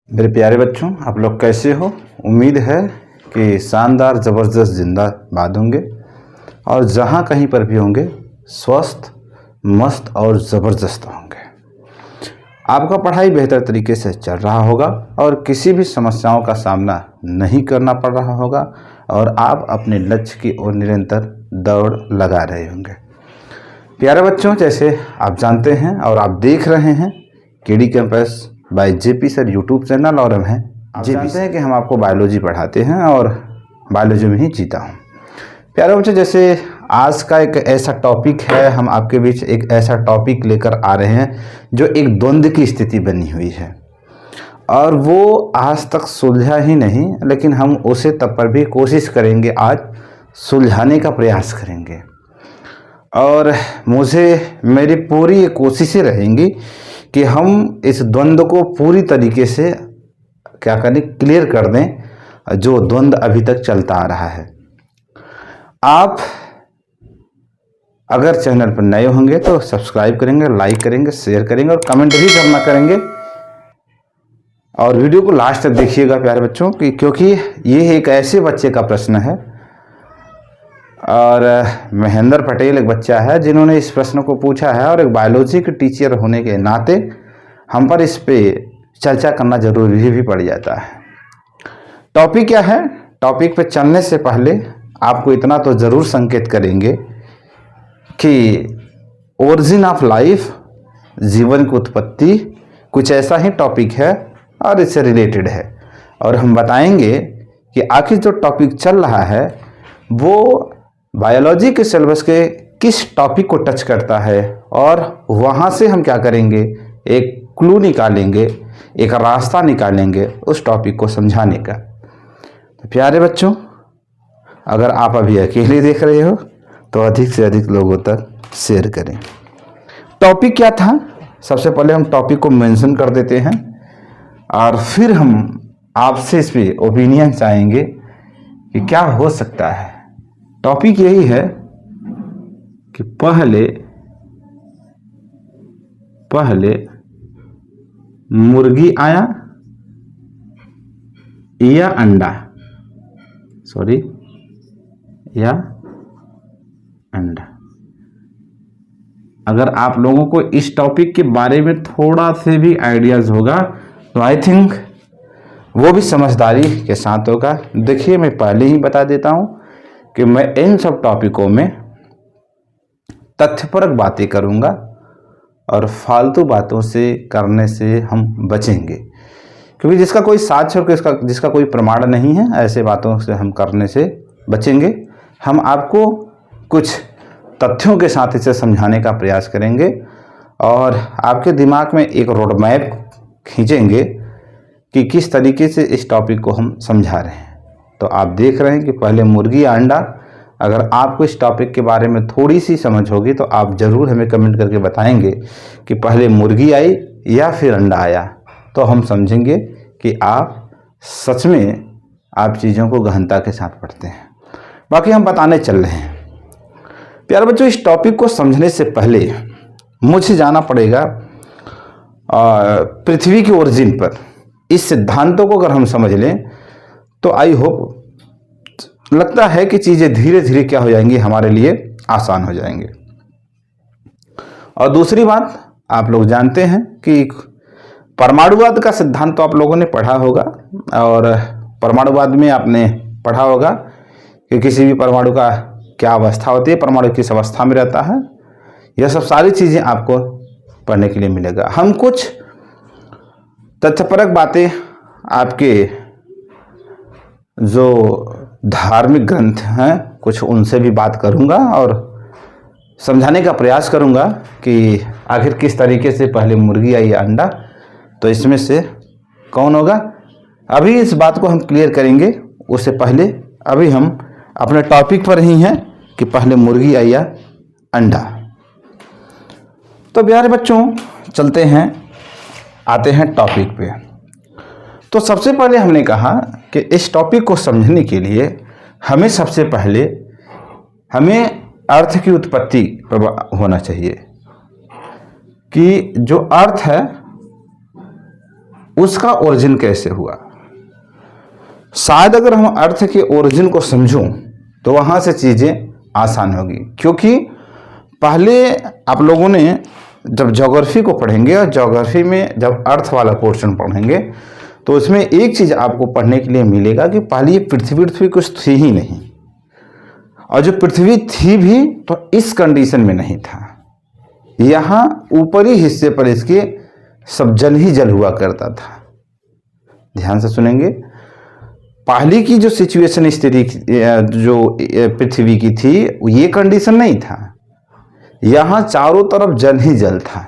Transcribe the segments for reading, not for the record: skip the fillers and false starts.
मेरे प्यारे बच्चों, आप लोग कैसे हो। उम्मीद है कि शानदार ज़बरदस्त जिंदाबाद होंगे और जहाँ कहीं पर भी होंगे स्वस्थ मस्त और ज़बरदस्त होंगे। आपका पढ़ाई बेहतर तरीके से चल रहा होगा और किसी भी समस्याओं का सामना नहीं करना पड़ रहा होगा और आप अपने लक्ष्य की ओर निरंतर दौड़ लगा रहे होंगे। प्यारे बच्चों, जैसे आप जानते हैं और आप देख रहे हैं KD campus bye JP sir YouTube channel, और हम हैं आप जानते हैं कि हम आपको बायोलॉजी पढ़ाते हैं और बायोलॉजी में ही जीता हूँ। प्यारे बच्चों, जैसे आज का एक ऐसा टॉपिक है, हम आपके बीच एक ऐसा टॉपिक लेकर आ रहे हैं जो एक द्वंद्व की स्थिति बनी हुई है और वो आज तक सुलझा ही नहीं, लेकिन हम उसे तब पर भी कोशिश करेंगे, आज सुलझाने का प्रयास करेंगे। और मुझे मेरी पूरी कोशिशें रहेंगी कि हम इस द्वंद्व को पूरी तरीके से क्या करें, क्लियर कर दें, जो द्वंद्व अभी तक चलता आ रहा है। आप अगर चैनल पर नए होंगे तो सब्सक्राइब करेंगे, लाइक करेंगे, शेयर करेंगे और कमेंट भी करना करेंगे। और वीडियो को लास्ट तक देखिएगा प्यारे बच्चों, क्योंकि ये एक ऐसे बच्चे का प्रश्न है और महेंद्र पटेल एक बच्चा है जिन्होंने इस प्रश्न को पूछा है और एक बायोलॉजी के टीचर होने के नाते हम पर इस पे चर्चा करना जरूरी भी पड़ जाता है। टॉपिक क्या है? टॉपिक पे चलने से पहले आपको इतना तो ज़रूर संकेत करेंगे कि ओरिजिन ऑफ लाइफ, जीवन की उत्पत्ति, कुछ ऐसा ही टॉपिक है और इससे रिलेटेड है। और हम बताएंगे कि आखिर जो टॉपिक चल रहा है वो बायोलॉजी के सिलेबस के किस टॉपिक को टच करता है और वहाँ से हम क्या करेंगे, एक क्लू निकालेंगे, एक रास्ता निकालेंगे उस टॉपिक को समझाने का। तो प्यारे बच्चों, अगर आप अभी अकेले देख रहे हो तो अधिक से अधिक लोगों तक शेयर करें। टॉपिक क्या था, सबसे पहले हम टॉपिक को मेंशन कर देते हैं और फिर हम आपसे इस पर ओपिनियन चाहेंगे कि क्या हो सकता है। टॉपिक यही है कि पहले मुर्गी आया या अंडा, या अंडा। अगर आप लोगों को इस टॉपिक के बारे में थोड़ा से भी आइडियाज होगा तो आई थिंक वो भी समझदारी के साथ होगा। देखिए, मैं पहले ही बता देता हूं कि मैं इन सब टॉपिकों में तथ्यपरक बातें करूंगा और फालतू बातों से करने से हम बचेंगे, क्योंकि जिसका कोई साक्ष्य और जिसका कोई प्रमाण नहीं है, ऐसे बातों से हम करने से बचेंगे। हम आपको कुछ तथ्यों के साथ इसे समझाने का प्रयास करेंगे और आपके दिमाग में एक रोड मैप खींचेंगे कि किस तरीके से इस टॉपिक को हम समझा रहे हैं। तो आप देख रहे हैं कि पहले मुर्गी या अंडा। अगर आपको इस टॉपिक के बारे में थोड़ी सी समझ होगी तो आप ज़रूर हमें कमेंट करके बताएंगे कि पहले मुर्गी आई या फिर अंडा आया, तो हम समझेंगे कि आप सच में आप चीज़ों को गहनता के साथ पढ़ते हैं। बाकी हम बताने चल रहे हैं। प्यारे बच्चों, इस टॉपिक को समझने से पहले मुझे जाना पड़ेगा पृथ्वी की ओरिजिन पर। इस सिद्धांतों को अगर हम समझ लें तो आई होप, लगता है कि चीज़ें धीरे धीरे क्या हो जाएंगी, हमारे लिए आसान हो जाएंगे। और दूसरी बात, आप लोग जानते हैं कि परमाणुवाद का सिद्धांत तो आप लोगों ने पढ़ा होगा और परमाणुवाद में आपने पढ़ा होगा कि किसी भी परमाणु का क्या अवस्था होती है, परमाणु किस अवस्था में रहता है, यह सब सारी चीज़ें आपको पढ़ने के लिए मिलेगा। हम कुछ तथ्यपरक बातें आपके जो धार्मिक ग्रंथ हैं कुछ उनसे भी बात करूंगा और समझाने का प्रयास करूंगा कि आखिर किस तरीके से पहले मुर्गी आई या अंडा, तो इसमें से कौन होगा। अभी इस बात को हम क्लियर करेंगे, उससे पहले अभी हम अपने टॉपिक पर ही हैं कि पहले मुर्गी आई या अंडा। तो प्यारे बच्चों, चलते हैं, आते हैं टॉपिक पे। तो सबसे पहले हमने कहा कि इस टॉपिक को समझने के लिए हमें सबसे पहले अर्थ की उत्पत्ति होना चाहिए कि जो अर्थ है उसका ओरिजिन कैसे हुआ। शायद अगर हम अर्थ के ओरिजिन को समझूं तो वहां से चीजें आसान होगी, क्योंकि पहले आप लोगों ने जब ज्योग्राफी को पढ़ेंगे और ज्योग्राफी में जब अर्थ वाला पोर्शन पढ़ेंगे तो उसमें एक चीज आपको पढ़ने के लिए मिलेगा कि पहले ये पृथ्वी कुछ थी ही नहीं, और जो पृथ्वी थी भी तो इस कंडीशन में नहीं था। यहाँ ऊपरी हिस्से पर इसके सब जल ही जल हुआ करता था। ध्यान से सुनेंगे, पहले की जो सिचुएशन स्थिति जो पृथ्वी की थी ये कंडीशन नहीं था। यहाँ चारों तरफ जल ही जल था,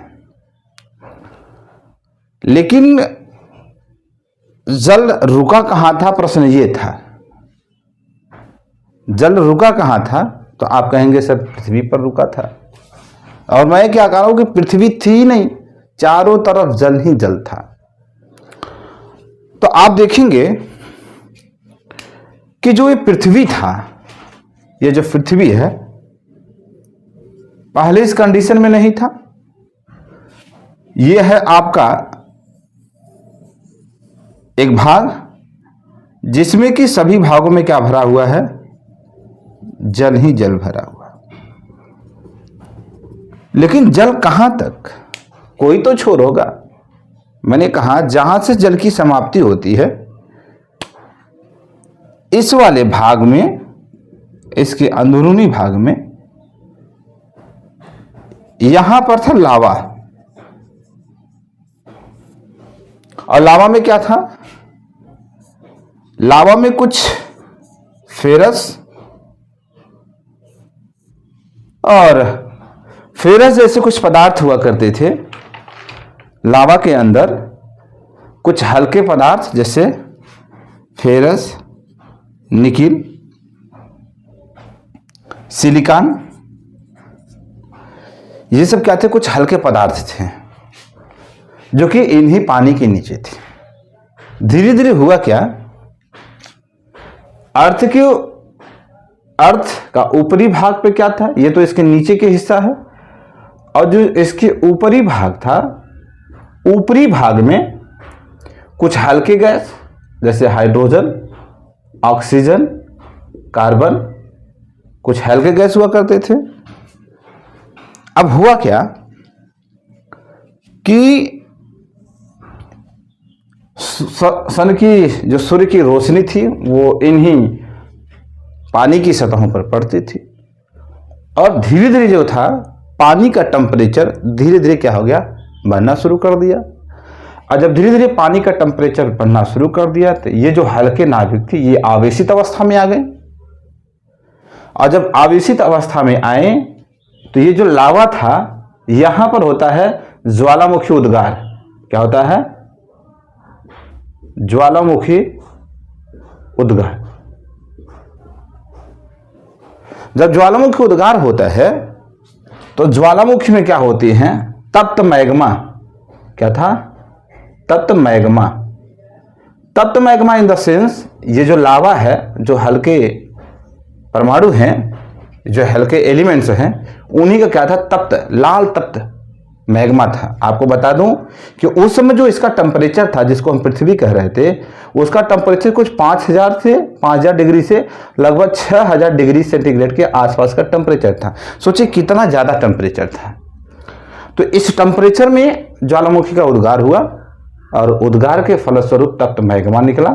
लेकिन जल रुका कहाँ था, प्रश्न ये था। जल रुका कहाँ था, तो आप कहेंगे सर पृथ्वी पर रुका था, और मैं क्या कह रहा हूं कि पृथ्वी थी ही नहीं, चारों तरफ जल ही जल था। तो आप देखेंगे कि जो ये पृथ्वी था, ये जो पृथ्वी है पहले इस कंडीशन में नहीं था। ये है आपका एक भाग जिसमें कि सभी भागों में क्या भरा हुआ है, जल ही जल भरा हुआ। लेकिन जल कहां तक, कोई तो छोर होगा। मैंने कहा जहां से जल की समाप्ति होती है, इस वाले भाग में, इसके अंदरूनी भाग में, यहां पर था लावा। और लावा में क्या था, लावा में कुछ फेरस और फेरस जैसे कुछ पदार्थ हुआ करते थे। लावा के अंदर कुछ हल्के पदार्थ जैसे फेरस, निकिल, सिलिकॉन, ये सब क्या थे, कुछ हल्के पदार्थ थे जो कि इन्हीं पानी के नीचे थे। धीरे धीरे हुआ क्या, अर्थ का ऊपरी भाग पे क्या था, ये तो इसके नीचे के हिस्सा है, और जो इसके ऊपरी भाग था, ऊपरी भाग में कुछ हल्के गैस जैसे हाइड्रोजन, ऑक्सीजन, कार्बन, कुछ हल्के गैस हुआ करते थे। अब हुआ क्या कि सन की जो सूर्य की रोशनी थी वो इन्हीं पानी की सतहों पर पड़ती थी, और धीरे धीरे जो था पानी का टेम्परेचर धीरे धीरे क्या हो गया, बढ़ना शुरू कर दिया। और जब धीरे धीरे पानी का टेम्परेचर बढ़ना शुरू कर दिया तो ये जो हल्के नाभिक थी ये आवेशित अवस्था में आ गए, और जब आवेशित अवस्था में आए तो ये जो लावा था यहां पर होता है ज्वालामुखी उद्गार। क्या होता है, ज्वालामुखी उद्गार। जब ज्वालामुखी उद्गार होता है तो ज्वालामुखी में क्या होती हैं, तप्त मैग्मा। क्या था, तप्त मैग्मा। तप्त मैग्मा इन द सेंस ये जो लावा है, जो हल्के परमाणु हैं, जो हल्के एलिमेंट्स हैं, उन्हीं का क्या था, तप्त, लाल तप्त मैग्मा था। आपको बता दूं कि उस समय जो इसका टेम्परेचर था, जिसको हम पृथ्वी कह रहे थे, उसका टेम्परेचर कुछ 5000 डिग्री से लगभग 6000 डिग्री सेंटीग्रेड के आसपास का टेम्परेचर था। सोचिए कितना ज्यादा टेम्परेचर था। तो इस टेम्परेचर में ज्वालामुखी का उद्गार हुआ, और उद्गार के फलस्वरूप तप्त मैग्मा निकला।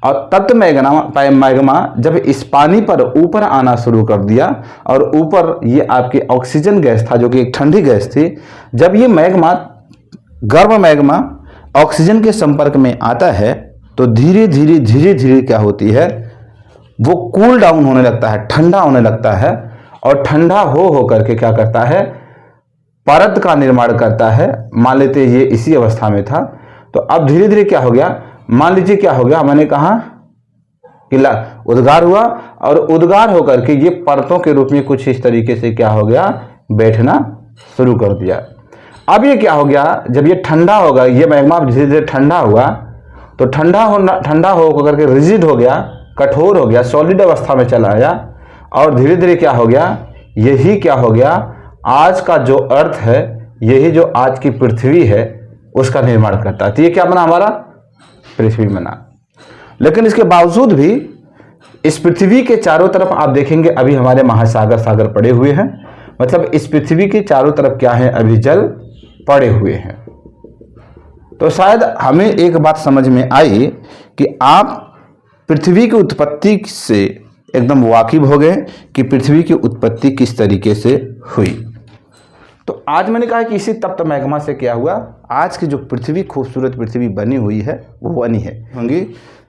और तप्त मैग्मा जब इस पानी पर ऊपर आना शुरू कर दिया, और ऊपर ये आपकी ऑक्सीजन गैस था जो कि एक ठंडी गैस थी, जब ये मैग्मा, गर्म मैग्मा ऑक्सीजन के संपर्क में आता है तो धीरे धीरे क्या होती है, वो कूल डाउन होने लगता है, ठंडा होने लगता है, और ठंडा हो करके क्या करता है, परत का निर्माण करता है। मान लेते ये इसी अवस्था में था, तो अब धीरे धीरे क्या हो गया, मान लीजिए क्या हो गया, मैंने कहा कि उद्गार हुआ, और उद्गार होकर के ये परतों के रूप में कुछ इस तरीके से क्या हो गया, बैठना शुरू कर दिया। अब ये क्या हो गया, जब ये ठंडा होगा, ये मैग्मा धीरे धीरे ठंडा हुआ, तो ठंडा हो करके रिजिड हो गया, कठोर हो गया, सॉलिड अवस्था में चला आया, और धीरे धीरे क्या हो गया, यही क्या हो गया, आज का जो अर्थ है, यही जो आज की पृथ्वी है, उसका निर्माण करता है। तो ये क्या बना हमारा? पृथ्वी बना। लेकिन इसके बावजूद भी इस पृथ्वी के चारों तरफ आप देखेंगे अभी हमारे महासागर सागर पड़े हुए हैं, मतलब इस पृथ्वी के चारों तरफ क्या है? अभी जल पड़े हुए हैं। तो शायद हमें एक बात समझ में आई कि आप पृथ्वी की उत्पत्ति से एकदम वाकिफ हो गए कि पृथ्वी की उत्पत्ति किस तरीके से हुई। तो आज मैंने कहा कि इसी तप्त मैग्मा से क्या हुआ, आज की जो पृथ्वी, खूबसूरत पृथ्वी बनी हुई है वो बनी है होंगी।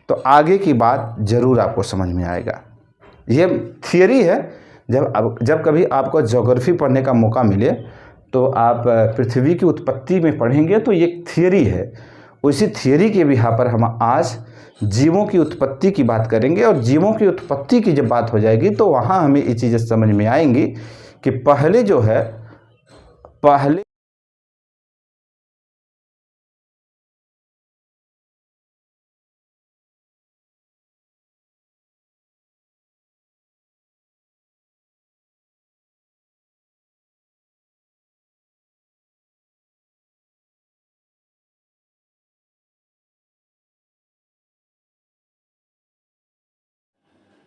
तो आगे की बात जरूर आपको समझ में आएगा। ये थियरी है, जब कभी आपको ज्योग्राफी पढ़ने का मौका मिले तो आप पृथ्वी की उत्पत्ति में पढ़ेंगे तो ये थियरी है। उसी थियरी के बिहार पर हम आज जीवों की उत्पत्ति की बात करेंगे, और जीवों की उत्पत्ति की जब बात हो जाएगी तो वहाँ हमें ये चीज़ें समझ में आएंगी कि पहले जो है, पहले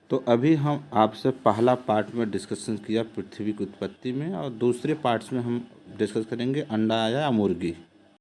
तो अभी हम आपसे पहला पार्ट में डिस्कशन किया पृथ्वी की उत्पत्ति में, और दूसरे पार्ट्स में हम डिस्कस करेंगे अंडा आया या मुर्गी।